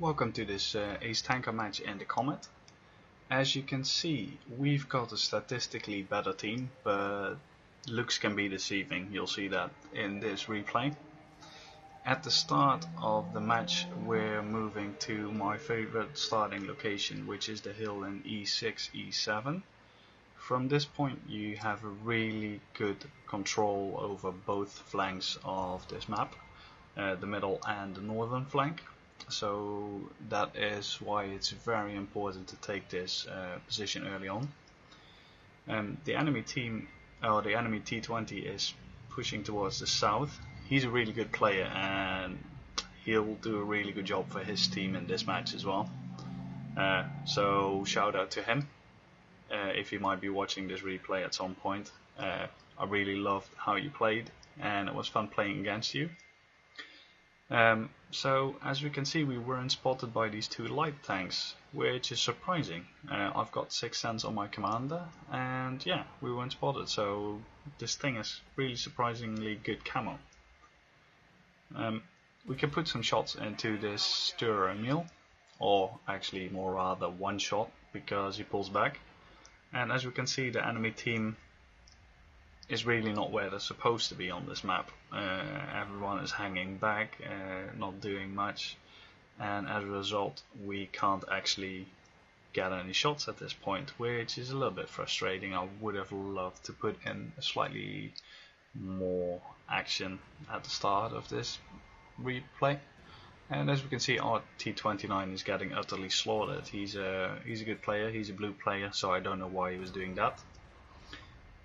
Welcome to this ace tanker match in the Comet. As you can see, we've got a statistically better team, but looks can be deceiving. You'll see that in this replay. At the start of the match, we're moving to my favorite starting location, which is the hill in E6, E7. From this point, you have a really good control over both flanks of this map, the middle and the northern flank. So that is why it's very important to take this position early on. The enemy team, or the enemy T20, is pushing towards the south. He's a really good player and he'll do a really good job for his team in this match as well. So shout out to him if you might be watching this replay at some point. I really loved how you played and it was fun playing against you. So as we can see, we weren't spotted by these two light tanks, which is surprising. I've got 6 cents on my commander and yeah, we weren't spotted, so this thing is really surprisingly good camo. We can put some shots into this Stirrer Mule, or actually more rather one shot, because he pulls back. And as we can see, the enemy team is really not where they're supposed to be on this map. Everyone is hanging back, not doing much, and as a result we can't actually get any shots at this point, which is a little bit frustrating. I would have loved to put in a slightly more action at the start of this replay. And as we can see, our T29 is getting utterly slaughtered. He's a good player, he's a blue player, so I don't know why he was doing that.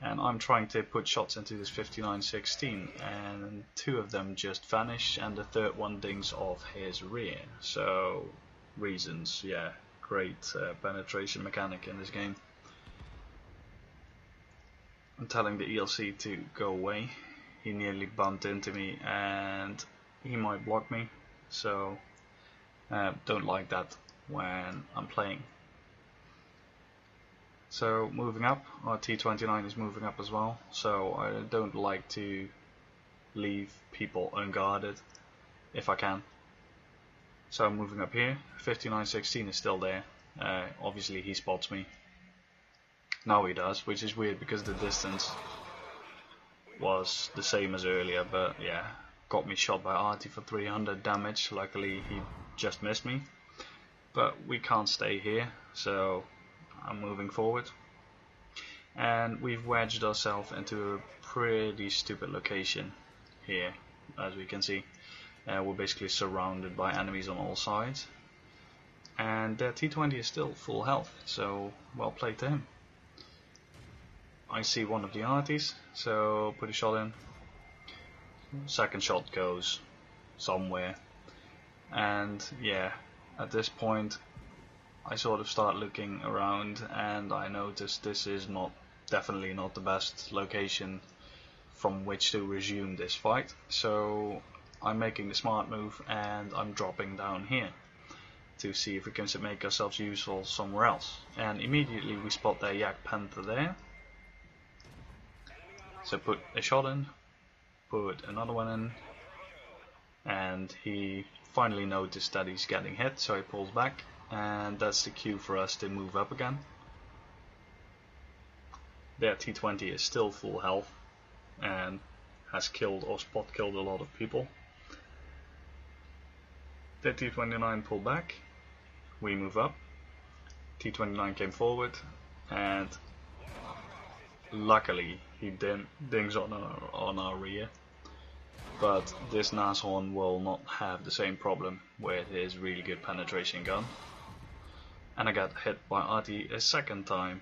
And I'm trying to put shots into this 59-16, and 2 of them just vanish, and the 3rd one dings off his rear. So, reasons, yeah, great penetration mechanic in this game. I'm telling the ELC to go away. He nearly bumped into me, and he might block me. So, don't like that when I'm playing. So moving up, our T29 is moving up as well, so I don't like to leave people unguarded if I can. So I'm moving up here. 59-16 is still there. Obviously he spots me. Now he does, which is weird because the distance was the same as earlier, but yeah, got me shot by Artie for 300 damage. Luckily he just missed me, but we can't stay here, so I'm moving forward, and we've wedged ourselves into a pretty stupid location here. As we can see, we're basically surrounded by enemies on all sides, and their T20 is still full health, so well played to him. I see one of the arties, so put a shot in. Second shot goes somewhere, and yeah, at this point I sort of start looking around and I noticed this is definitely not the best location from which to resume this fight. So I'm making the smart move and I'm dropping down here to see if we can make ourselves useful somewhere else. And immediately we spot their Yak Panther there. So put a shot in, put another one in, and he finally noticed that he's getting hit, so he pulls back. And that's the cue for us to move up again. Their T20 is still full health and has killed or spot killed a lot of people. Their T29 pulled back, we move up. T29 came forward and luckily he dings on our rear. But this Nashorn will not have the same problem with his really good penetration gun. And I got hit by Artie a second time.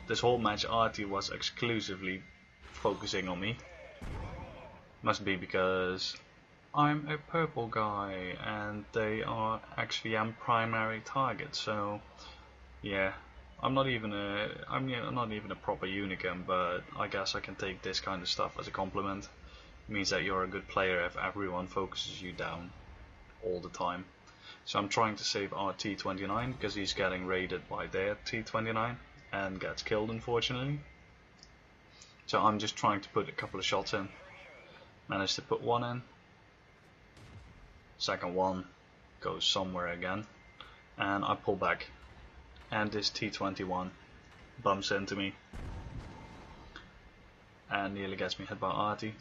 This whole match Artie was exclusively focusing on me. Must be because I'm a purple guy and they are actually primary target. So yeah, I'm not even a proper unicum, but I guess I can take this kind of stuff as a compliment. It means that you're a good player if everyone focuses you down all the time. So I'm trying to save our T29 because he's getting raided by their T29 and gets killed, unfortunately. So I'm just trying to put a couple of shots in. Managed to put one in. Second one goes somewhere again, and I pull back, and this T-21 bumps into me and nearly gets me hit by Artie.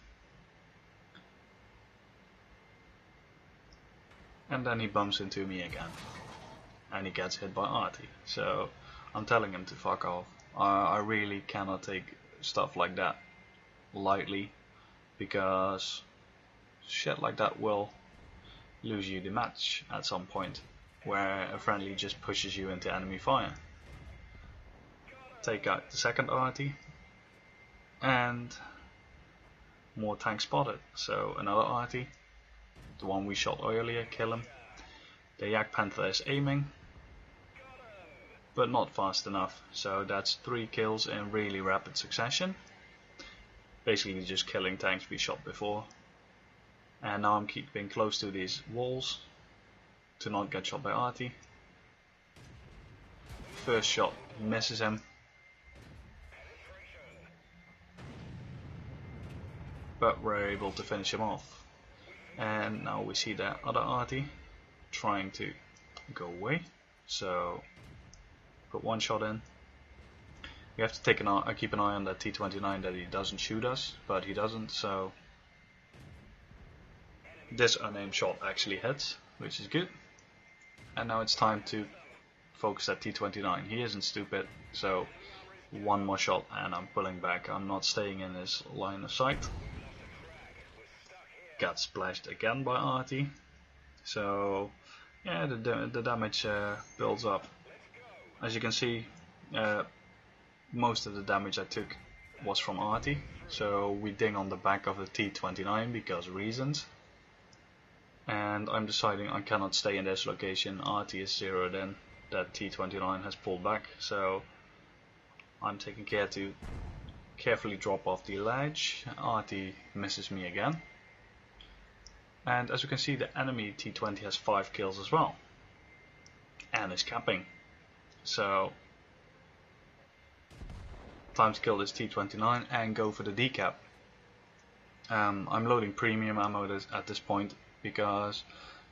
And then he bumps into me again, and he gets hit by Artie. So I'm telling him to fuck off. I really cannot take stuff like that lightly, because shit like that will lose you the match at some point, where a friendly just pushes you into enemy fire. Take out the second Artie, and more tanks spotted. So another Artie, the one we shot earlier, kill him. The Yak Panther is aiming, but not fast enough, so that's 3 kills in really rapid succession. Basically just killing tanks we shot before. And now I'm keeping close to these walls to not get shot by Artie. First shot misses him, but we're able to finish him off. And now we see that other Artie trying to go away, so put 1 shot in. We have to take keep an eye on that T-29 that he doesn't shoot us, but he doesn't, so this unaimed shot actually hits, which is good. And now it's time to focus that T-29. He isn't stupid, so 1 more shot and I'm pulling back. I'm not staying in his line of sight. Got splashed again by Artie, so yeah, the damage builds up. As you can see, most of the damage I took was from Artie, so we ding on the back of the T-29 because reasons. And I'm deciding I cannot stay in this location. Artie is zeroed in, that T-29 has pulled back, so I'm taking care to carefully drop off the ledge. Artie misses me again. And as you can see, the enemy T-20 has 5 kills as well, and is capping. So time to kill this T-29 and go for the decap. I'm loading premium ammo at this point because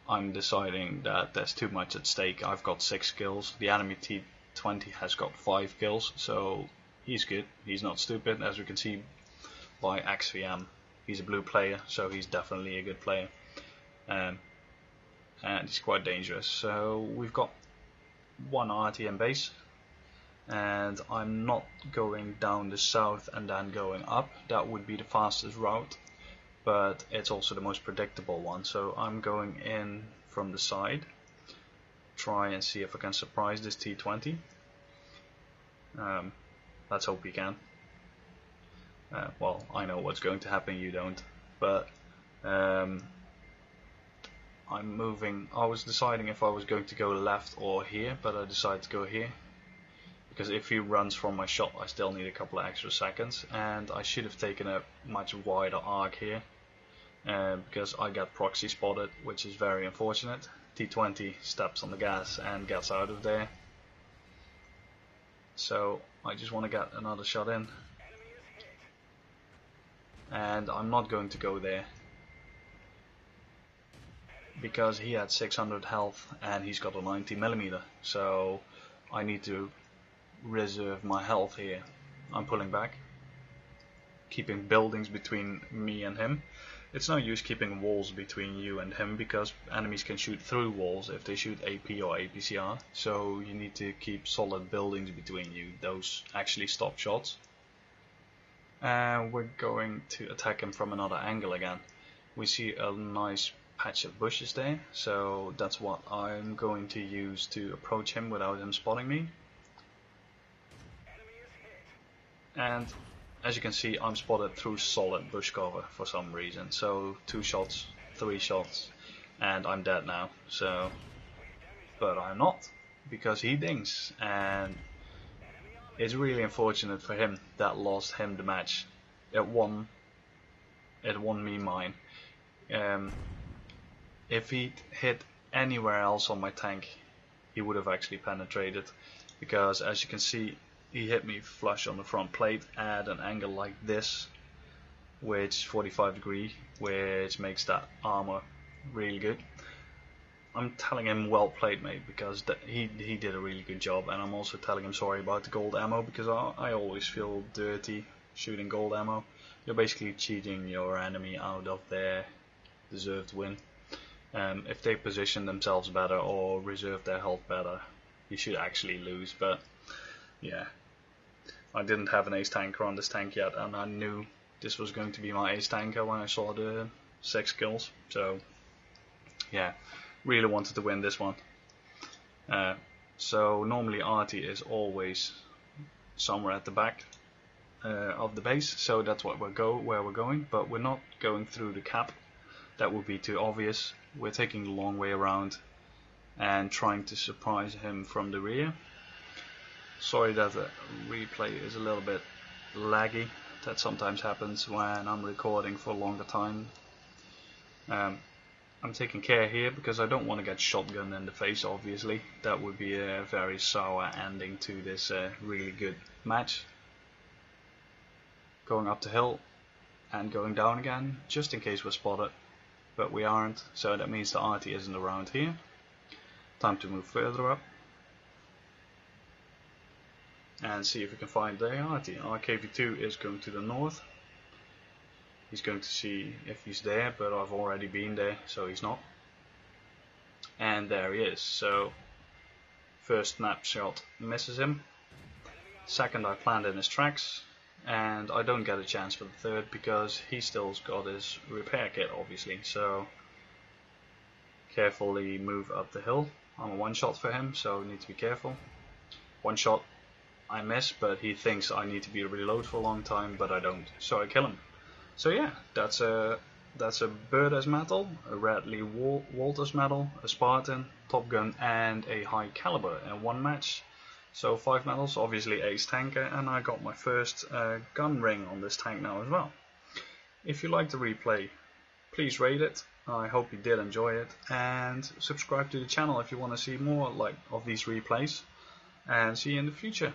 I'm deciding that there's too much at stake. I've got 6 kills, the enemy T-20 has got 5 kills, so he's good, he's not stupid. As you can see by XVM, he's a blue player, so he's definitely a good player. And he's quite dangerous. So we've got 1 Artie in base, and I'm not going down the south and then going up. That would be the fastest route, but it's also the most predictable one. So I'm going in from the side, try and see if I can surprise this T-20. Let's hope we can. Well, I know what's going to happen, you don't, but I'm moving. I was deciding if I was going to go left or here, but I decided to go here because if he runs from my shot I still need a couple of extra seconds, and I should have taken a much wider arc here because I got proxy spotted, which is very unfortunate. T-20 steps on the gas and gets out of there, so I just want to get another shot in, and I'm not going to go there because he had 600 health and he's got a 90mm, so I need to reserve my health here. I'm pulling back, keeping buildings between me and him. It's no use keeping walls between you and him because enemies can shoot through walls if they shoot AP or APCR, so you need to keep solid buildings between you. Those actually stop shots. And we're going to attack him from another angle again. We see a nice patch of bushes there, so that's what I'm going to use to approach him without him spotting me. And as you can see, I'm spotted through solid bush cover for some reason, so 2 shots, 3 shots, and I'm dead now. So, but I'm not, because he dings, and it's really unfortunate for him. That lost him the match. It won me mine. If he'd hit anywhere else on my tank, he would have actually penetrated, because as you can see, he hit me flush on the front plate at an angle like this, which 45 degree, which makes that armor really good. I'm telling him well played, mate, because he did a really good job, and I'm also telling him sorry about the gold ammo, because I always feel dirty shooting gold ammo. You're basically cheating your enemy out of their deserved win. If they position themselves better or reserve their health better, you should actually lose. But yeah, I didn't have an ace tanker on this tank yet, and I knew this was going to be my ace tanker when I saw the 6 kills. So yeah, really wanted to win this one. So normally Artie is always somewhere at the back of the base, so that's where we're going, but we're not going through the cap. That would be too obvious. We're taking the long way around and trying to surprise him from the rear. Sorry that the replay is a little bit laggy. That sometimes happens when I'm recording for a longer time. I'm taking care here because I don't want to get shotgunned in the face, obviously. That would be a very sour ending to this really good match. Going up the hill and going down again, just in case we're spotted. But we aren't, so that means the Artie isn't around here. Time to move further up and see if we can find the Artie. Our KV2 is going to the north. He's going to see if he's there, but I've already been there, so he's not. And there he is. So first snapshot misses him. Second, I plant in his tracks, and I don't get a chance for the third because he still's got his repair kit, obviously. So carefully move up the hill. I'm a one shot for him, so I need to be careful. One shot, I miss, but he thinks I need to be reload for a long time, but I don't, so I kill him. So yeah, that's a Burda's medal, a Radley-Walters medal, a Spartan, Top Gun, and a high caliber in one match. So 5 medals, obviously ace tanker, and I got my first gun ring on this tank now as well. If you like the replay, please rate it. I hope you did enjoy it, and subscribe to the channel if you want to see more of these replays. And see you in the future.